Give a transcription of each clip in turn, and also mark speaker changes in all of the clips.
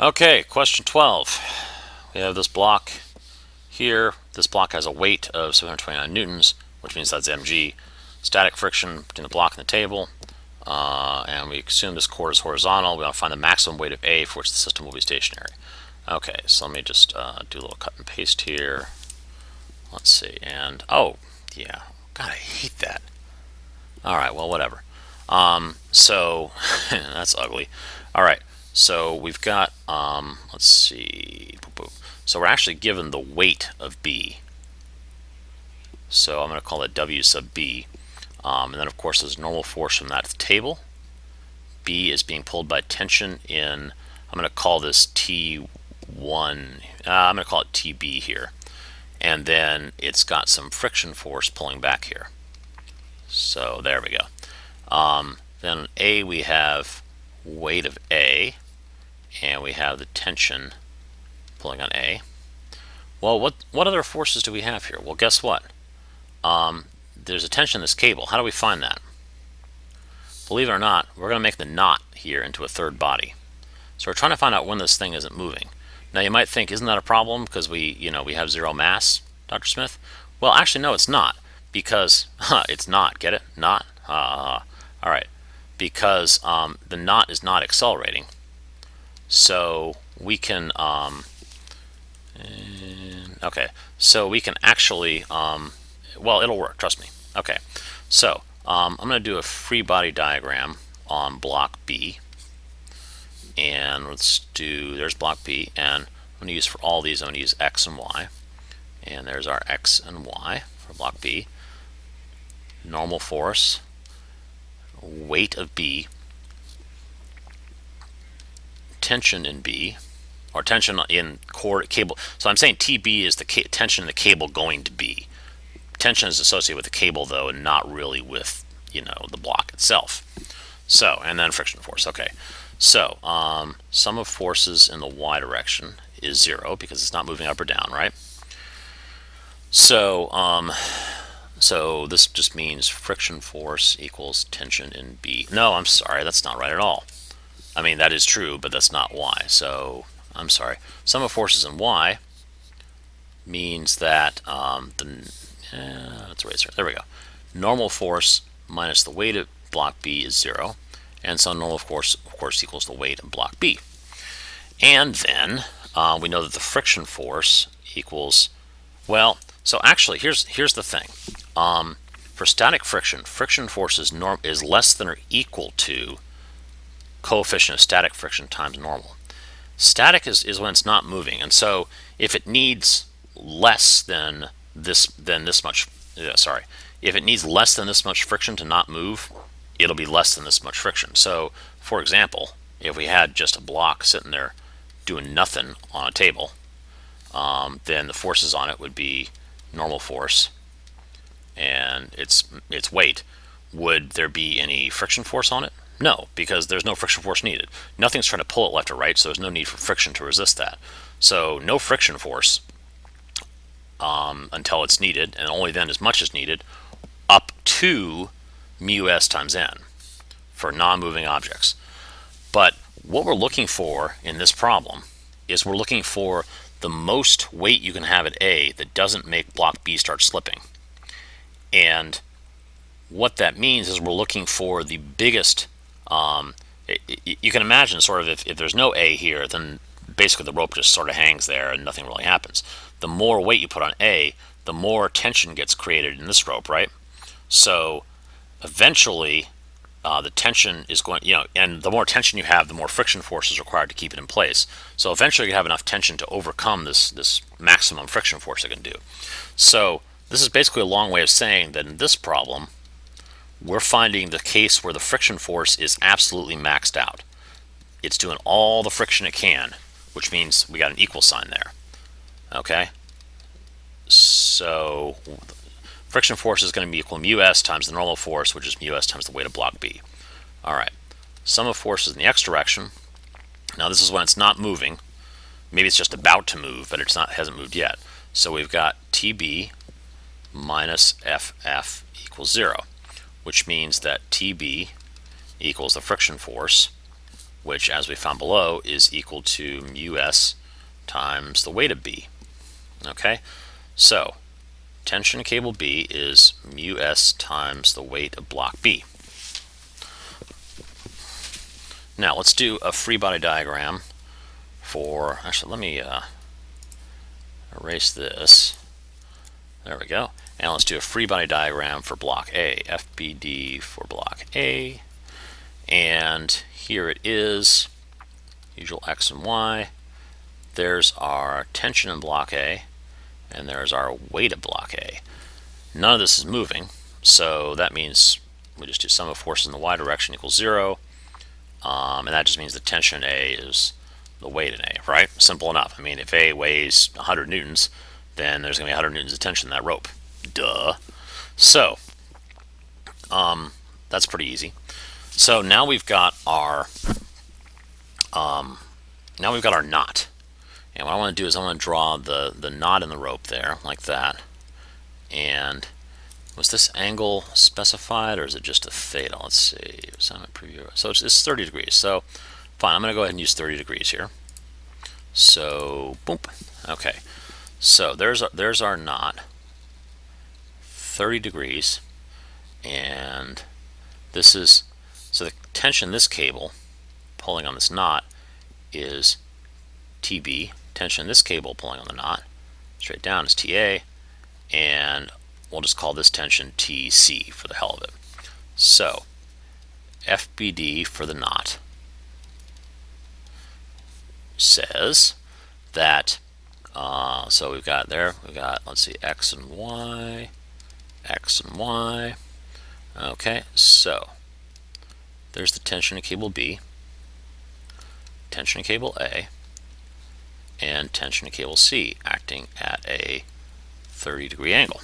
Speaker 1: Okay, question 12. We have this block here. This block has a weight of 729 newtons, which means that's mg. Static friction between the block and the table. And we assume this chord is horizontal. We want to find the maximum weight of A for which the system will be stationary. Okay, so let me just do a little cut and paste here. Let's see, and oh, yeah. God, I hate that. All right, well, whatever. So that's ugly. All right, so we've got, let's see. So we're actually given the weight of B. So I'm going to call that W sub B. And then, of course, there's normal force from that table. B is being pulled by tension in, I'm going to call this T1. I'm going to call it TB here. And then it's got some friction force pulling back here. So there we go. Then A, we have weight of A, and we have the tension pulling on A. Well, what other forces do we have here? Well, guess what? There's a tension in this cable. How do we find that? Believe it or not, we're going to make the knot here into a third body. So we're trying to find out when this thing isn't moving. Now you might think, isn't that a problem because we have zero mass, Dr. Smith? Well, actually, no, it's not, because it's not. Get it? Not. All right, because the knot is not accelerating. So we can. Okay, so we can actually. Well, it'll work. Trust me. Okay, so I'm going to do a free body diagram on block B. And let's do, there's block B, and I'm going to use for all these, I'm going to use X and Y. And there's our X and Y for block B. Normal force, weight of B, tension in B, or tension in core cable. So I'm saying TB is the tension in the cable going to B. Tension is associated with the cable, though, and not really with, the block itself. So, and then friction force. Okay. So, sum of forces in the y direction is 0 because it's not moving up or down, right? So, so this just means friction force equals tension in B. No, I'm sorry, that's not right at all. I mean, that is true, but that's not y. So, I'm sorry. Sum of forces in y means that let's erase it. There we go. Normal force minus the weight of block B is 0. And so normal force, of course, equals the weight of block B. And then we know that the friction force equals, well, so actually, here's the thing. For static friction, friction force is less than or equal to coefficient of static friction times normal. Static is when it's not moving, and so if it needs less than this much, if it needs less than this much friction to not move, it'll be less than this much friction. So, for example, if we had just a block sitting there doing nothing on a table, then the forces on it would be normal force and its weight. Would there be any friction force on it? No, because there's no friction force needed. Nothing's trying to pull it left or right, so there's no need for friction to resist that. So no friction force until it's needed, and only then as much as needed, up to mu s times n for non-moving objects. But what we're looking for in this problem is we're looking for the most weight you can have at A that doesn't make block B start slipping. And what that means is we're looking for the biggest, you can imagine sort of if there's no A here, then basically the rope just sort of hangs there and nothing really happens. The more weight you put on A, the more tension gets created in this rope, right? So eventually the tension is going, and the more tension you have, the more friction force is required to keep it in place. So eventually you have enough tension to overcome this maximum friction force it can do. So this is basically a long way of saying that in this problem, we're finding the case where the friction force is absolutely maxed out. It's doing all the friction it can, which means we got an equal sign there. Okay? So friction force is going to be equal to mu s times the normal force, which is mu s times the weight of block B. All right. Sum of forces in the x direction. Now this is when it's not moving. Maybe it's just about to move, but hasn't moved yet. So we've got TB minus FF equals 0, which means that TB equals the friction force which, as we found below, is equal to mu s times the weight of B. Okay, so tension in cable B is mu s times the weight of block B. Now let's do a free body diagram for, actually let me erase this. There we go. And let's do a free body diagram for block A, FBD for block A. And here it is, usual X and Y. There's our tension in block A, and there's our weight of block A. None of this is moving, so that means we just do sum of forces in the Y direction equals 0. And that just means the tension in A is the weight in A, right? Simple enough. I mean, if A weighs 100 newtons, then there's going to be 100 newtons of tension in that rope. Duh. So, that's pretty easy. So now we've got our knot. And what I want to do is I want to draw the knot in the rope there, like that. And was this angle specified, or is it just a theta? Let's see. Assignment preview. So it's 30 degrees. So fine, I'm going to go ahead and use 30 degrees here. So boom. Okay. So there's our knot. 30 degrees, and this is, so the tension in this cable pulling on this knot is TB. Tension in this cable pulling on the knot straight down is TA, and we'll just call this tension TC for the hell of it. So FBD for the knot says that, so we've got, let's see, X and Y. Okay, so there's the tension in cable B, tension in cable A, and tension in cable C acting at a 30-degree angle.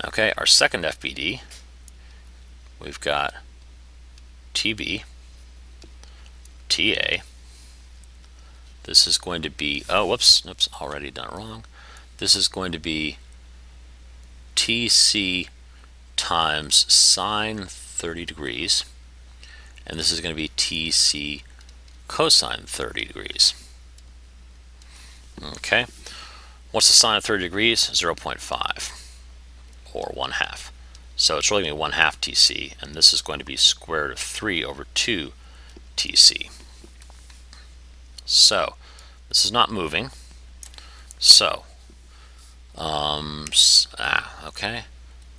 Speaker 1: Okay, our second FBD, we've got TB, TA. This is going to be, oh, whoops, already done it wrong. This is going to be TC times sine 30 degrees, and this is going to be TC cosine 30 degrees. Okay, what's the sine of 30 degrees? 0.5, or 1/2. So it's really going to be 1/2 TC, and this is going to be square root of 3 over 2 TC. So this is not moving. So okay,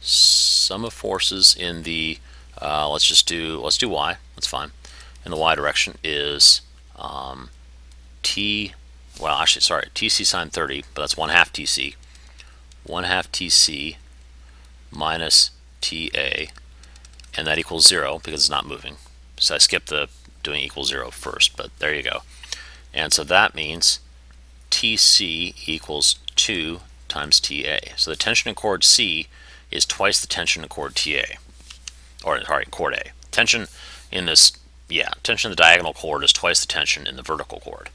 Speaker 1: sum of forces in the let's do Y. That's fine. In the Y direction is TC sine 30, but that's 1/2 TC. 1/2 TC minus TA, and that equals 0 because it's not moving. So I skipped the doing equals 0 first, but there you go. And so that means TC equals 2 times TA. So the tension in chord C is twice the tension in chord TA, or sorry, chord A. Tension in this, tension in the diagonal chord is twice the tension in the vertical chord.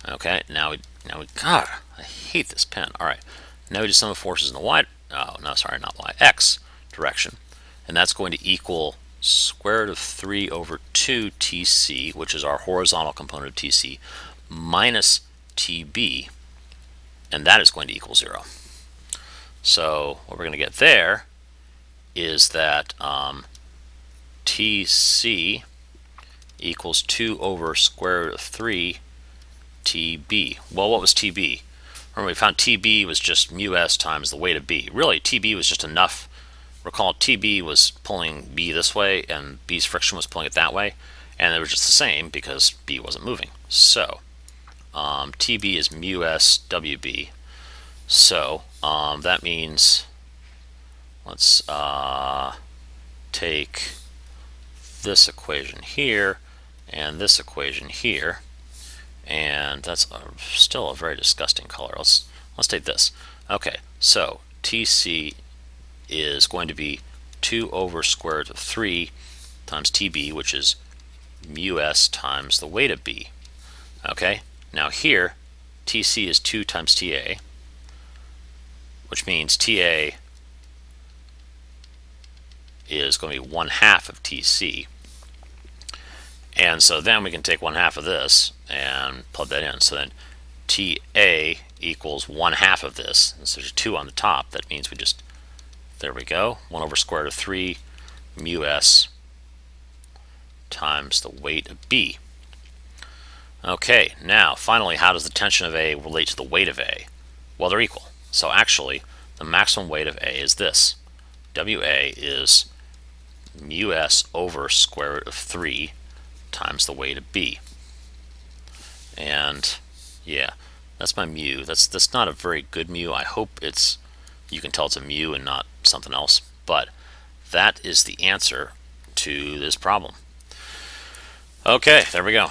Speaker 1: Okay, now we, God, I hate this pen. All right, now we do sum of forces in the Y, X direction, and that's going to equal square root of 3 over 2 TC, which is our horizontal component of TC, minus TB, and that is going to equal 0. So what we're going to get there is that TC equals 2 over square root of 3 TB. Well, what was TB? Remember, we found TB was just mu s times the weight of B. Really, TB was just enough. Recall, TB was pulling B this way, and B's friction was pulling it that way, and they were just the same because B wasn't moving. So TB is mu s WB. So that means, let's take this equation here and this equation here, and that's still a very disgusting color. Let's take this. Okay, so TC is going to be 2 over square root of 3 times TB, which is mu s times the weight of B. Okay, now here TC is 2 times TA, which means TA is going to be 1/2 of TC, And so then we can take 1/2 of this and plug that in. So then TA equals 1/2 of this. And so there's a 2 on the top. That means we just, there we go, 1 over square root of 3 mu s times the weight of B. Okay, now finally, how does the tension of A relate to the weight of A? Well, they're equal. So actually, the maximum weight of A is this. WA is mu s over square root of 3 times the weight of B. And yeah, that's my mu. That's not a very good mu. I hope you can tell it's a mu and not something else. But that is the answer to this problem. Okay, there we go.